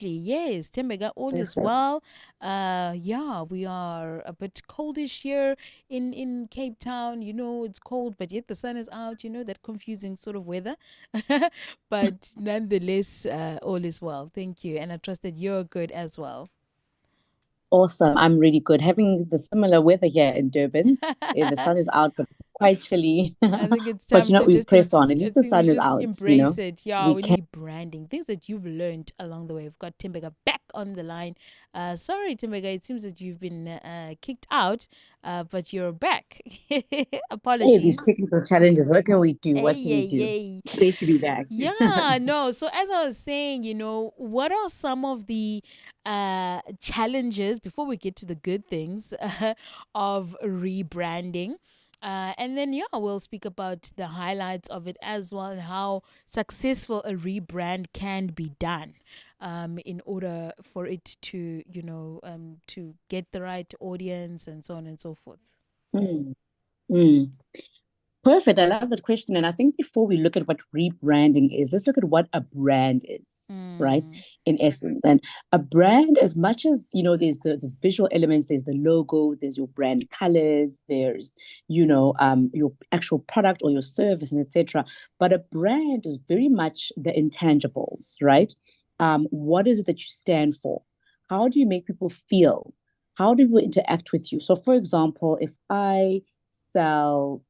exactly. Yes, Thembeka, all is well. Yeah, we are a bit coldish here in Cape Town. It's cold, but yet the sun is out. That confusing sort of weather. But nonetheless, all is well. Thank you, and I trust that you're good as well. Awesome. I'm really good. Having the similar weather here in Durban. The sun is out, but quite chilly. I think it's But time to we just press on. At I least the think we sun is just out, embrace it. Yeah, We when can. rebranding, things that you've learned along the way. We've got Timbega back on the line. Sorry, Timbega, it seems that you've been kicked out, but you're back. Hey, these Apologies. technical challenges. What can we do? Hey, What can we yay, do? yay. Great to be back. Yeah, no. So as I was saying, what are some of the challenges before we get to the good things of rebranding? And then yeah, we'll speak about the highlights of it as well and how successful a rebrand can be done in order for it to, to get the right audience and so on and so forth. Mm, mm. Perfect. I love that question. And I think before we look at what rebranding is, let's look at what a brand is, right? Mm, In essence. And a brand, as much as, there's the visual elements, there's the logo, there's your brand colors, there's, your actual product or your service and etc. But a brand is very much the intangibles, right? What is it that you stand for? How do you make people feel? How do people interact with you? So, for example, if I sell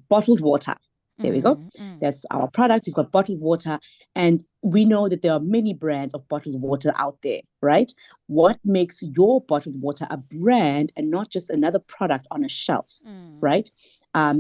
bottled water. There we go. mm, mm, That's our product. We've got bottled water. And we know that there are many brands of bottled water out there, right? What makes your bottled water a brand and not just another product on a shelf, mm. right?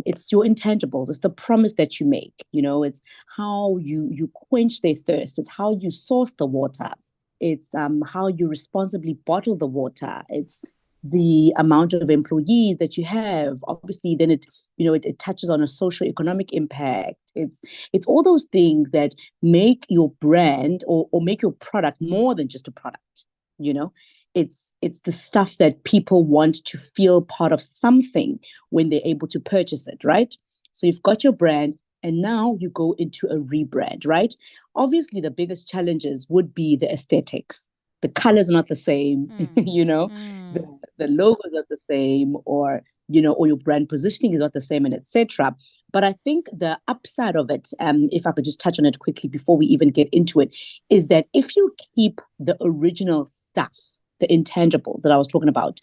It's your intangibles. It's the promise that you make. It's how you quench their thirst. It's how you source the water. It's how you responsibly bottle the water. It's the amount of employees that you have. Obviously, then it touches on a social economic impact. It's all those things that make your brand or make your product more than just a product. You know, it's the stuff that people want to feel part of something when they're able to purchase it, right? So you've got your brand, and now you go into a rebrand, right? Obviously, the biggest challenges would be the aesthetics. The colors are not the same, Mm, the, mm, the logos are the same, or your brand positioning is not the same, and etc. But I think the upside of it, if I could just touch on it quickly before we even get into it, is that if you keep the original stuff, the intangible that I was talking about,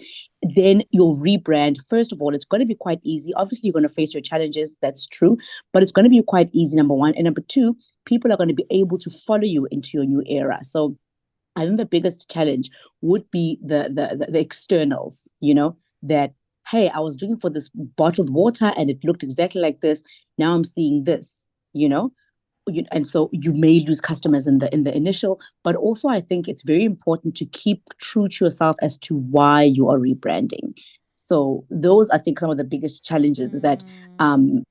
then your rebrand, first of all, it's going to be quite easy. Obviously, you're going to face your challenges, that's true, but it's going to be quite easy, number one. And number two, people are going to be able to follow you into your new era. So I think the biggest challenge would be the externals, that hey, I was looking for this bottled water and it looked exactly like this. Now I'm seeing this, you know. And so you may lose customers in the initial, but also I think it's very important to keep true to yourself as to why you are rebranding. So those I think some of the biggest challenges that mm, um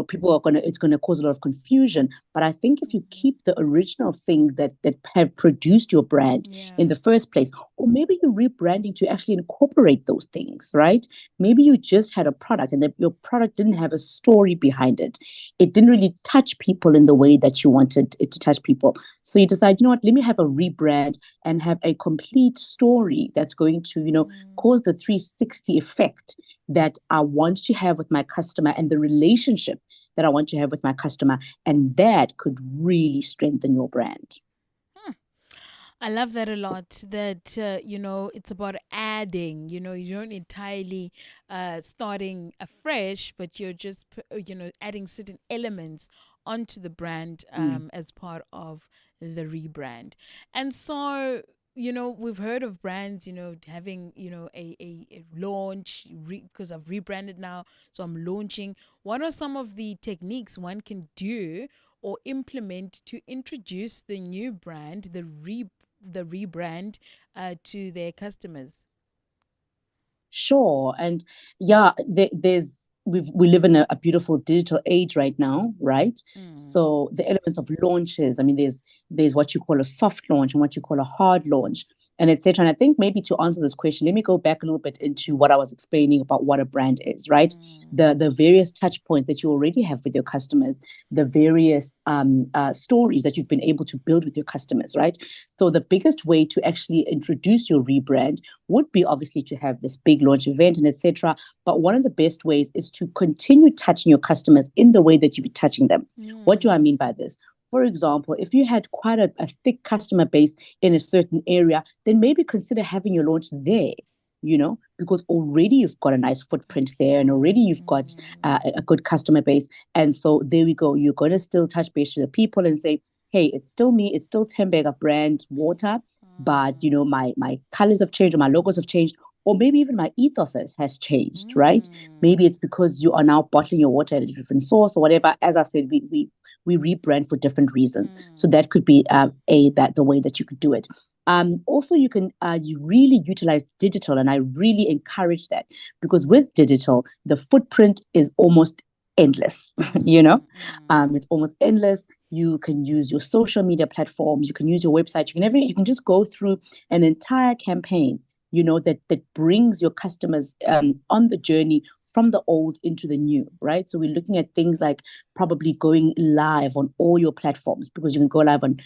people are gonna it's gonna cause a lot of confusion. But I think if you mhm. keep the original thing that have produced your brand in Yeah. the first place, or maybe you're rebranding to actually incorporate those things, right? Maybe you just had a product and that your product didn't have a story behind it. It didn't really touch people in the way that you wanted it to touch people. So you decide, let me have a rebrand and have a complete story that's going to, Mm. cause the 360 effect that I want to have with my customer and the relationship that I want to have with my customer. And that could really strengthen your brand. Hmm. I love that a lot. That it's about adding. You don't entirely starting afresh, but you're just adding certain elements onto the brand Mm. as part of the rebrand. And so we've heard of brands having a launch because I've rebranded now, so I'm launching. What are some of the techniques one can do or implement to introduce the new brand, the rebrand to their customers? Sure. And yeah, we live in a beautiful digital age right now, right? Mm, So the elements of launches, I mean, there's what you call a soft launch and what you call a hard launch. and etc. And I think maybe to answer this question, let me go back a little bit into what I was explaining about what a brand is, right? Mm. The various touch points that you already have with your customers, the various stories that you've been able to build with your customers, right? So the biggest way to actually introduce your rebrand would be obviously to have this big launch event and etc. But one of the best ways is to continue touching your customers in the way that you be touching them. What do I Mm. mean by this? For example, if you had quite a thick customer base in a certain area, then maybe consider having your launch there, because already you've got a nice footprint there and already Mm. you've got Mm. a good customer base. And so there we go. You're going to still touch base with the people and say, hey, it's still me, it's still Thembeka brand water, but my colors have changed or my logos have changed, or maybe even my ethos has changed, right? Mm. Maybe it's because you are now bottling your water at a different source or whatever. As I said, we rebrand for different reasons. So Mm. that could be that the way that you could do it. Also, you really utilize digital, and I really encourage that because with digital, the footprint is almost endless. Mm. Mm. It's almost endless. You can use your social media platforms. You can use your website. You can just go through an entire campaign. That brings your customers on the journey from the old into the new, right? So we're looking at things like probably going live on all your platforms because you can go live on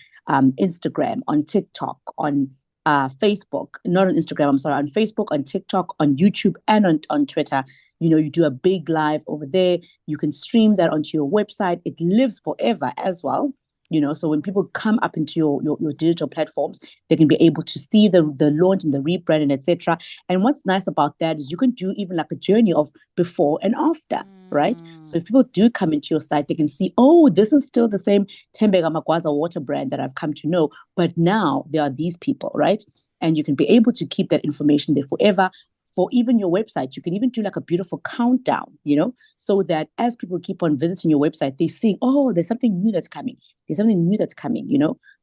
Instagram, on TikTok, on Facebook, not on Instagram, I'm sorry, on Facebook, on TikTok, on YouTube, and on Twitter. You do a big live over there. You can stream that onto your website. It lives forever as well. So when people come up into your digital platforms, they can be able to see the launch and the rebrand and etc. And what's nice about that is you can do even like a journey of before and after, right? So Mm. if people do come into your site, they can see, oh, this is still the same Thembeka Magwaza water brand that I've come to know, but now there are these people, right? And you can be able to keep that information there forever. For even your website, you can even do like a beautiful countdown, so that as people keep on visiting your website, they see, oh, there's something new that's coming. There's something new that's coming,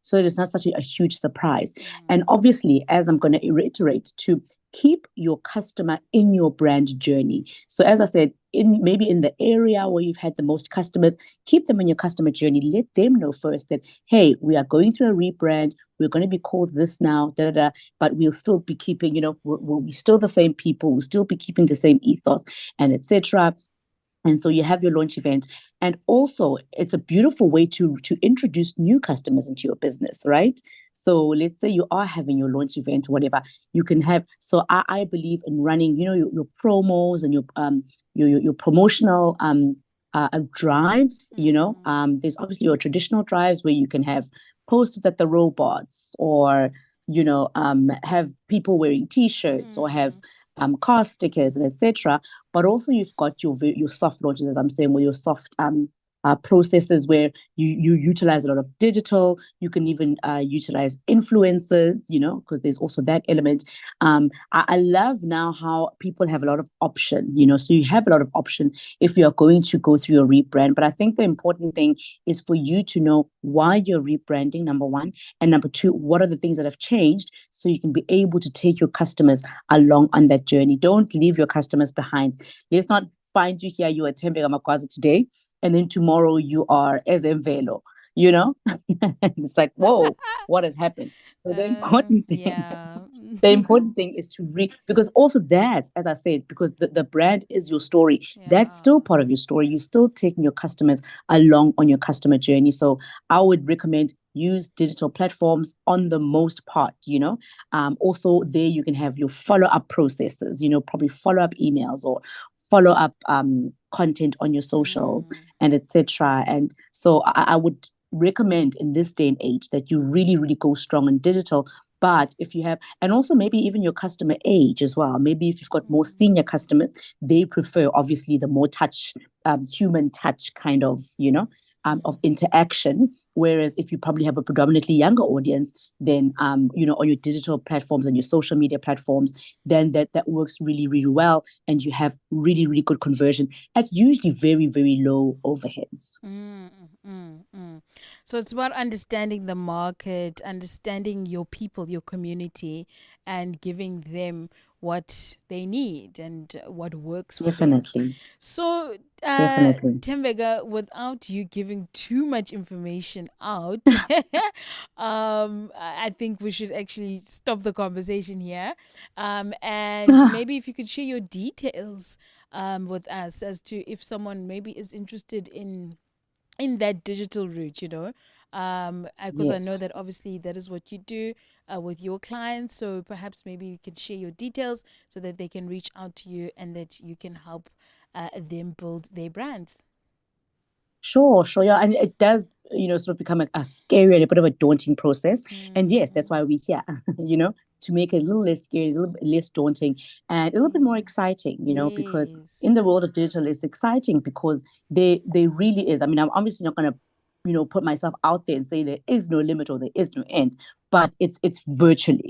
so it's not such a huge surprise. And Mm. obviously, as I'm going to reiterate, to keep your customer in your brand journey. So as I said, maybe in the area where you've had the most customers, keep them in your customer journey. Let them know first that, hey, we are going through a rebrand. We're going to be called this now, da, da, da, but we'll still be keeping, we'll be still the same people. We'll still be keeping the same ethos and etc. And so you have your launch event, and also it's a beautiful way to introduce new customers into your business, right? So let's say you are having your launch event, whatever you can have. So I believe in running, your promos and your promotional drives. Mm. There's obviously your traditional drives where you can have posters at the robots, or have people wearing T-shirts, or have Mm. car stickers and etc. But also you've got your soft launches, as I'm saying, where your soft processes where you utilize a lot of digital. You can even utilize influencers, because there's also that element. I love now how people have a lot of option, so you have a lot of option if you are going to go through your rebrand. But I think the important thing is for you to know why you're rebranding, number one, and number two, what are the things that have changed, so you can be able to take your customers along on that journey. Don't leave your customers behind. Let's not find you here, you are Thembeka Magwaza today, and then tomorrow you are as Velo, you know? It's like, whoa, what has happened? So the important thing, Yeah. the important thing is to read, because also that, as I said, because the brand is your story, that's Yeah. still part of your story. You're still taking your customers along on your customer journey. So I would recommend use digital platforms on the most part, also there you can have your follow-up processes, probably follow-up emails or follow-up content on your socials Mm. and etc. And so I would recommend in this day and age that you really, really go strong in digital. But if you have, and also maybe even your customer age as well, maybe if you've got more Mm. senior customers, they prefer obviously the more touch, human touch kind of, of Mm. interaction. Whereas if you probably have a predominantly younger audience, then, on your digital platforms and your social media platforms, then that works really, really well. And you have really, really good conversion at usually very, very low overheads. Mm, So it's about understanding the market, understanding your people, your community, and giving them what they need and what works for them. Definitely. So, Definitely. Thembeka, without you giving too much information out, I think we should actually stop the conversation here. And maybe if you could share your details with us as to if someone maybe is interested in that digital route, because I know Yes. that obviously that is what you do with your clients. So perhaps maybe you can share your details so that they can reach out to you and that you can help them build their brands. Sure, sure. Yeah. And it does, sort of become a scary and a bit of a daunting process. And yes, that's Mm, why we're here, to make it a little less scary, a little bit less daunting, and a little bit more mm. exciting, because in Yes. the world of digital, it's exciting because they really is. I mean, I'm obviously not gonna, put myself out there and say there is no limit or there is no end, but it's virtually,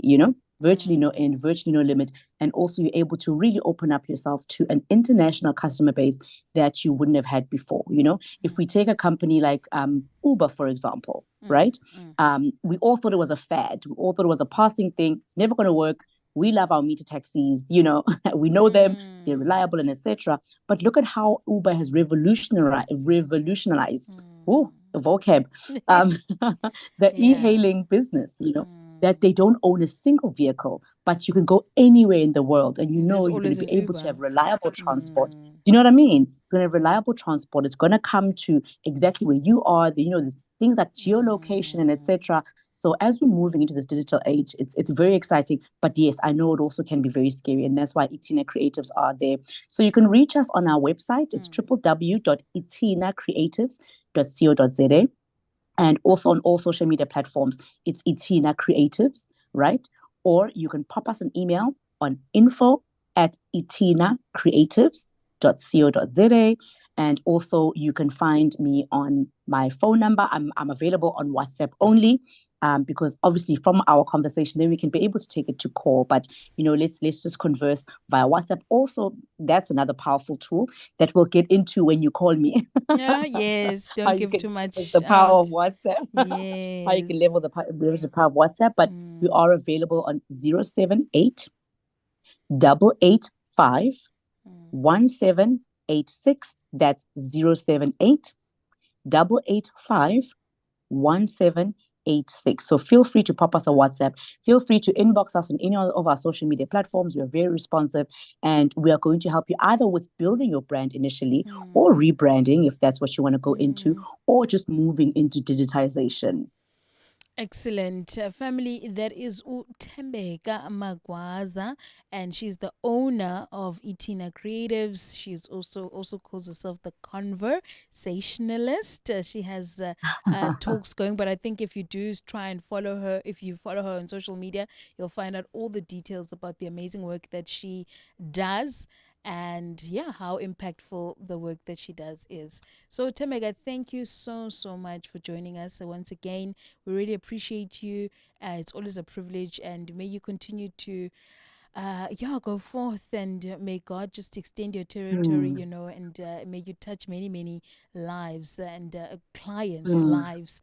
virtually no end, Mm, virtually no limit. And also you're able to really open up yourself to an international customer base that you wouldn't have had before. If we take a company like Uber, for example, mm, right? mm, We all thought it was a fad. We all thought it was a passing thing. It's never going to work. We love our meter taxis, we know them, they're mm, reliable and etc. But look at how Uber has revolutionized, oh, mm. the vocab, um, the Yeah. e-hailing business, that Mm. they don't own a single vehicle, but you can go anywhere in the world and And there's you're going to always be an able to Uber. have reliable transport. Mm, Do you know what I mean? You're going to have reliable transport. It's going to come to exactly where you are. There's things like geolocation and mm, etc. So as we're moving into this digital age, it's very exciting. But yes, I know it also can be very scary, and that's why Itina Creatives are there. So you can reach us on our website. It's mm. www.itinacreatives.co.za, and also on all social media platforms. It's Itina Creatives, right? Or you can pop us an email on info@itinacreatives.co.za. And also you can find me on my phone number. I'm available on WhatsApp only. Because obviously from our conversation, then we can be able to take it to call. But let's just converse via WhatsApp. Also, that's another powerful tool that we'll get into when you call me. Yeah, yes. How Don't you give can too leverage much the power of out. WhatsApp, how you Yes. can leverage the power of WhatsApp. But we Mm, are available on 078 885 mm. 1786. That's 078 885 1786. So feel free to pop us a WhatsApp. Feel free to inbox us on any of our social media platforms. We're very responsive and we are going to help you either with building your brand initially or Mm, rebranding if that's what you want to go into, mm. or just moving into digitization. Excellent. Family, that is Thembeka Magwaza, and she's the owner of Itina Creatives. She's also calls herself the conversationalist. She has talks going, but I think if you do try and follow her, if you follow her on social media, you'll find out all the details about the amazing work that she does and yeah, how impactful the work that she does is. So, Thembeka, thank you so much for joining us once again. We really appreciate you. It's always a privilege, and may you continue to, yeah, go forth, and may God just extend your territory, Mm, and may you touch many lives and clients' mm. lives,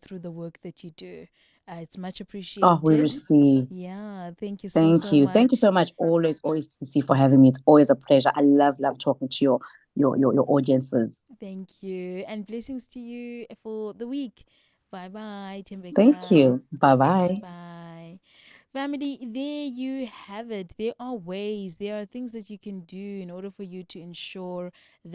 through the work that you do. It's much Oh, we appreciated. receive. Yeah, thank you Thank so you. Thank you much. so much. Always, TC, for having me. It's always a pleasure. I love talking to your audiences. Thank you, and blessings to you for the week. Bye bye, Thank Thembeka. you. Bye bye. Bye. Family, there you have it. There are ways, there are things that you can do in order for you to ensure that